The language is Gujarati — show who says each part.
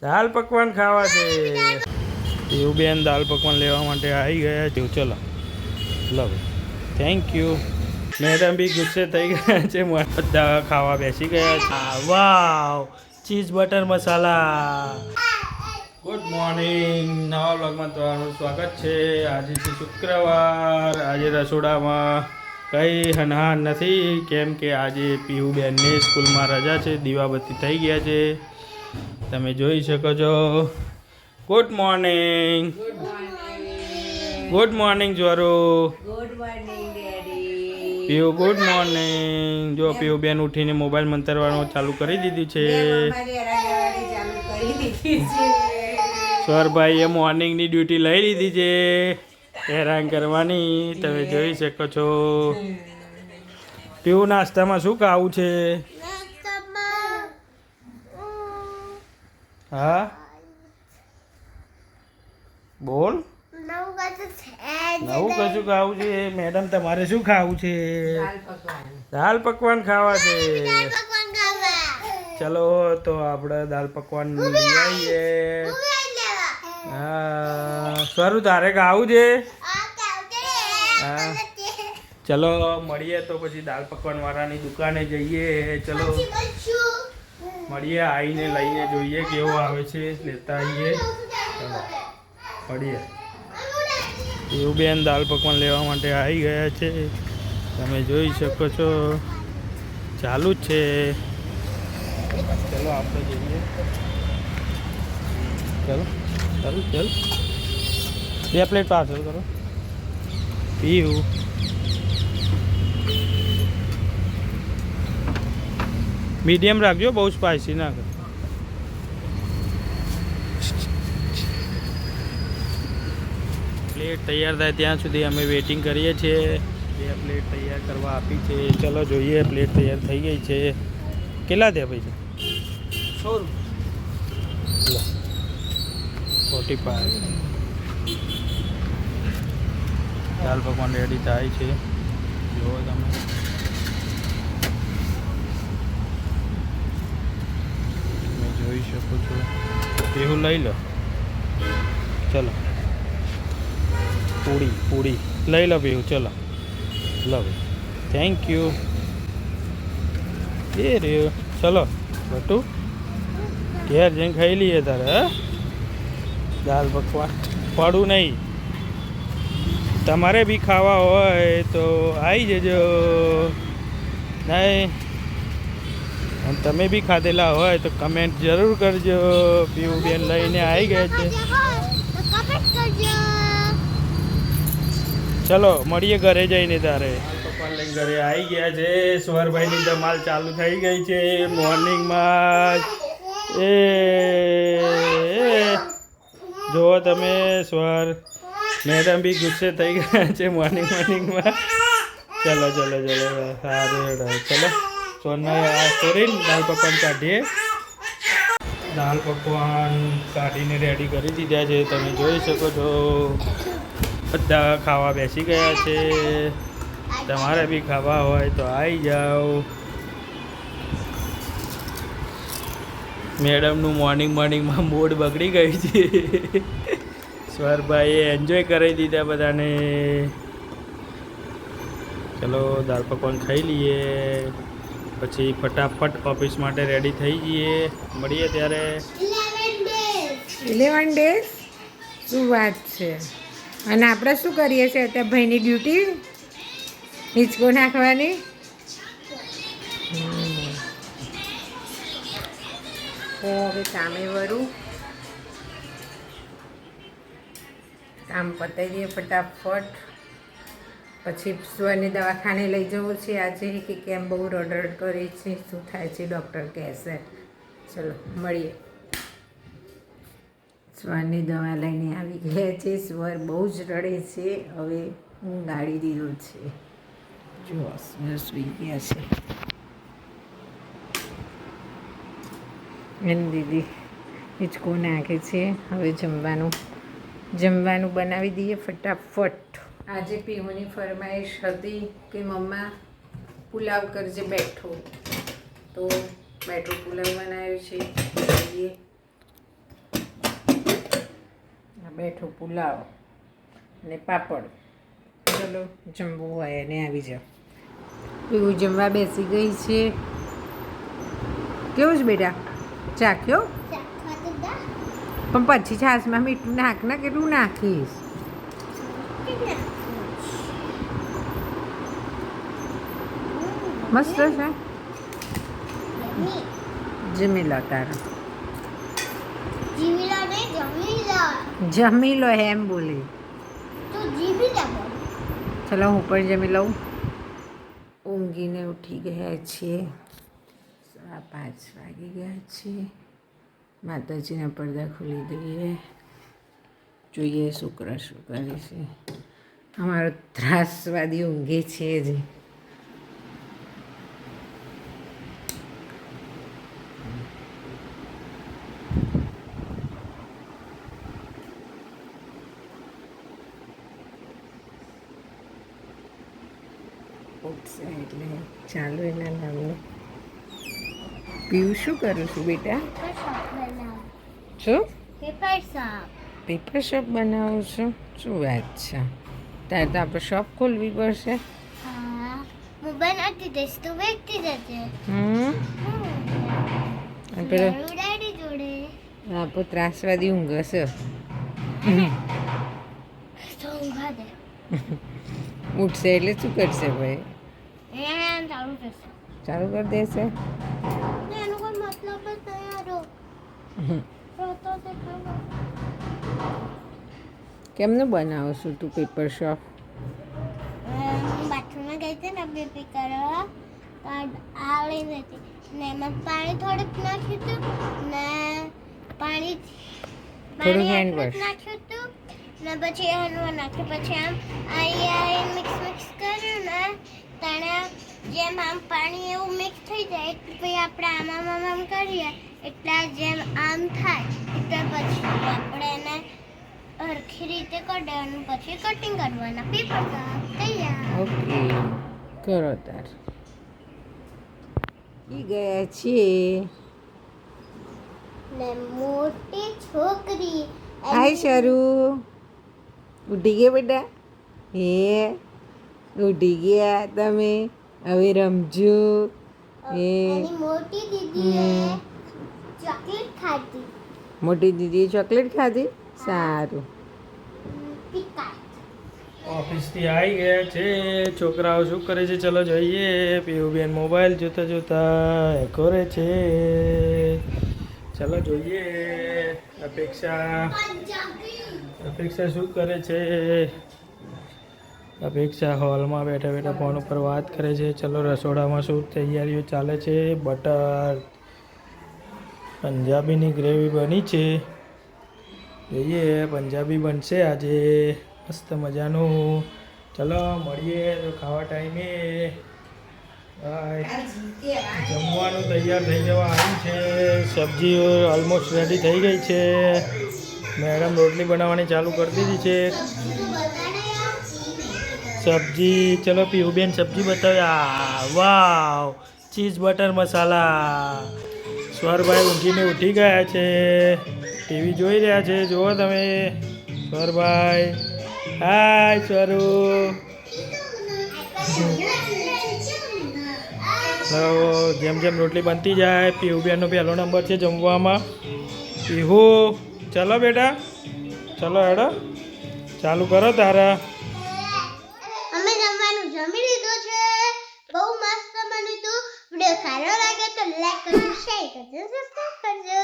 Speaker 1: દાલ પકવાન ખાવા છે એવું બેન દાલ પકવાન લેવા માટે આવી ગયા છે ચલો લો થેન્ક યુ મેડમ બી ગુસ્સે થઈ ગયા છે બધા ખાવા બેસી ગયા છે વાવ ચીઝ બટર મસાલા ગુડ મોર્નિંગ નવા બ્લોગમાં તમારું સ્વાગત છે આજે છે શુક્રવાર આજે રસોડામાં કંઈ હનહાન નથી કેમ કે આજે પીયુબેનને સ્કૂલમાં રજા છે દીવાબત્તી થઈ ગયા છે તમે જોઈ શકો છો ગુડ મોર્નિંગ ગુડ મોર્નિંગ જ્વારો
Speaker 2: good morning daddy
Speaker 1: Piyu good morning જો પીયુબેન ઉઠીને મોબાઈલ મંતરવાનું ચાલુ કરી દીધું છે સ્વરભાઈએ મોર્નિંગની ડ્યુટી લઈ લીધી છે હેરાન કરવાની તમે જોઈ શકો છો પીયુ નાસ્તામાં શું ખાવું છે હા બોલ નવું કશું ખાવું છે મેડમ તમારે શું ખાવું છે દાલ પકવાન ખાવા છે ચલો તો આપણે દાલ પકવાન લઈ આવીએ હા સ્વરૂ તારે ખાવું છે હા ચલો મળીએ તો પછી દાલ પકવાન વાળાની દુકાને જઈએ ચલો મળીએ આવીને લઈને જોઈએ કેવો આવે છે લેતા આવીએ ચલો મળીએ એવું બેન દાલ પકવાન લેવા માટે આવી ગયા છે તમે જોઈ શકો છો ચાલુ જ છે ચલો આપણે જઈએ ચલો ચાલો ચાલ 2 પ્લેટ પાર્સલ કરો પીવું મીડિયમ રાખજો બહુ સ્પાઇસી ના કરો પ્લેટ તૈયાર થાય ત્યાં સુધી અમે વેઇટિંગ કરીએ છીએ 2 પ્લેટ તૈયાર કરવા આપી છે ચલો જોઈએ પ્લેટ તૈયાર થઈ ગઈ છે કેટલા થયા પૈસા 100 45 દાલ પકવાન રેડી થાય છે જુઓ તમે જોઈ શકો છો એવું લઈ લો ચલો પૂરી લઈ લો બેહુ ચલો લો થેન્ક યુ એ રહ્યો ચલો બટુ ઘેર જઈને ખાઈ લઈએ તારે હા દાલ પકવાન પડું નહીં તમારે બી ખાવા હોય તો આવી જજો નહીં અને તમે બી ખાધેલા હોય તો કમેન્ટ જરૂર કરજો પીયુબેન લઈને આવી ગયા છે ચલો મળીએ ઘરે જઈને તારે પપ્પા લઈને ઘરે આવી ગયા છે સ્વરભાઈની ધમાલ ચાલુ થઈ ગઈ છે મોર્નિંગમાં એ જુઓ તમે સ્વર મેડમ બી ગુસ્સે થઈ ગયા છે મોર્નિંગમાં ચલો સારું ચલો સોના આ કરીને દાલ પકવાન કાઢીએ દાલ પકવાન કાઢીને રેડી કરી દીધા છે તમે જોઈ શકો છો બધા ખાવા બેસી ગયા છે તમારે બી ખાવા હોય તો આવી જાઓ મેડમનું મોર્નિંગમાં મૂડ બગડી ગયું છે સ્વરભાઈએ એન્જોય કરી દીધા બધાને ચલો દાલ પકવાન ખાઈ લઈએ પછી ફટાફટ ઓફિસ માટે રેડી થઈ જઈએ મળીએ ત્યારે
Speaker 2: 11 ડેઝ શું વાત છે અને આપણે શું કરીએ છીએ અત્યારે ભાઈની ડ્યુટી હિંચકો નાખવાની હવે કામે વળું કામ પતાવી દઈએ ફટાફટ પછી સ્વરને દવાખાને લઈ જવું છે આજે કે કેમ બહુ રડરડ કરે છે શું થાય છે ડૉક્ટર કહેશે ચલો મળીએ સ્વરની દવા લઈને આવી ગયા છે સ્વર બહુ જ રડે છે હવે હું ગાડી દીધો છે જો સ્વર સૂઈ ગયા છે એની દીદી હિંચકો નાખે છે હવે જમવાનું બનાવી દઈએ ફટાફટ આજે પીયુની ફરમાઈશ હતી કે મમ્મા પુલાવ કરજે બેઠો તો બેઠો પુલાવ બનાવ્યો છે બેઠો પુલાવ ને પાપડ. ચલો જમવું હોય અને આવી જાઓ. એવું જમવા બેસી ગઈ છે. કેવું છે બેટા? ચાખ્યો? પણ પછી છાશમાં મીઠું નાખ ના, કેટલું નાખીશ? મસ્ત છે. જમી લો તારો. જમી લો એમ બોલી. ચલો હું પણ જમી લઉં. ઊંઘીને ઉઠી ગયા છીએ. 5:15 વાગી ગયા છે. માતાજીના પડદા ખોલી દઈએ. જોઈએ શુક્ર શું કરે છે. અમારો ત્રાસવાદી ઊંઘે છે જ. ઉઠશે એટલે ચાલુ એના નામનું. પીવું શું કરું છું બેટા? શું પેપર શોપ બનાવું છું? શું વાત છે? તારે તો આપણે શોપ ખોલવી પડશે. પેલો આપણો ત્રાસવાદી ઊંઘ હશે. ઉઠશે એટલે શું કરશે ભાઈ? ચાલુ કરી દેશે. કેમનું બનાવો છું તું પેપર શોપ?
Speaker 3: બાથરૂમમાં ગઈ હતી ને બેબી કરવા, તો આ લઈને હતી ને એમાં પાણી થોડુંક નાખ્યું હતું ને પાણી
Speaker 2: હેન્ડ વોશ
Speaker 3: નાખ્યું હતું ને પછી હેન્ડ નાખ્યું. પછી આમ આ મિક્સ કર્યું ને તાણે જેમ આમ પાણી એવું મિક્સ થઈ જાય એટલે પછી આપણે આમ કરીએ એટલે જેમ આમ થાય એટલે પછી આપણે એને સરખી રીતે કઢાવવાનું, પછી કટિંગ કરવાના. પેપર તૈયાર.
Speaker 2: ઓકે કરો તાર. ઈ ગયા છીએ
Speaker 3: ને મોટી છોકરી
Speaker 2: હાય શરૂ. ઉઠી ગયા બેટા? હે ઉઠી ગયા તમે? હવે રમજો.
Speaker 3: એની મોટી દીદીએ ચોકલેટ ખાધી.
Speaker 2: મોટી દીદીએ ચોકલેટ ખાધી? સારું.
Speaker 1: ઓફિસથી આવી ગયા છે. છોકરાઓ શું કરે છે ચલો જોઈએ. પીયુબેન મોબાઈલ જોતા જોતા કરે છે. ચલો જોઈએ. અપેક્ષા શું કરે છે? અપેક્ષા હોલમાં બેઠા બેઠા ફોન ઉપર વાત કરે છે. ચલો રસોડામાં શું તૈયારીઓ ચાલે છે. બટર પંજાબીની ગ્રેવી બની છે. જોઈએ પંજાબી બનશે આજે મસ્ત મજાનું. ચલો મળીએ તો ખાવા ટાઈમે. જમવાનું તૈયાર થઈ જવા આવ્યું છે. સબ્જી ઓલમોસ્ટ રેડી થઈ ગઈ છે. મેડમ રોટલી બનાવવાની ચાલુ કરી દીધી છે. સબ્જી ચલો પીયુબેન સબ્જી બતાવ્યા. વાવ ચીઝ બટર મસાલા. સ્વરભાઈ ઊંઘીને ઉઠી ગયા છે. ટીવી જોઈ રહ્યા છે. જુઓ તમે સ્વરભાઈ. હાય સ્વરુ. જેમ જેમ રોટલી બનતી જાય પીયુબેનનો પહેલો નંબર છે જમવામાં. પીહુ ચલો બેટા ચલો હેડો ચાલુ કરો તારા.
Speaker 3: અમે જમવાનું જમી લીધું છે. બહુ મસ્ત બન્યું હતું. વિડીયો સારો લાગે તો લાઈક કરજો, શેર કરજો, સબસ્ક્રાઇબ કરજો.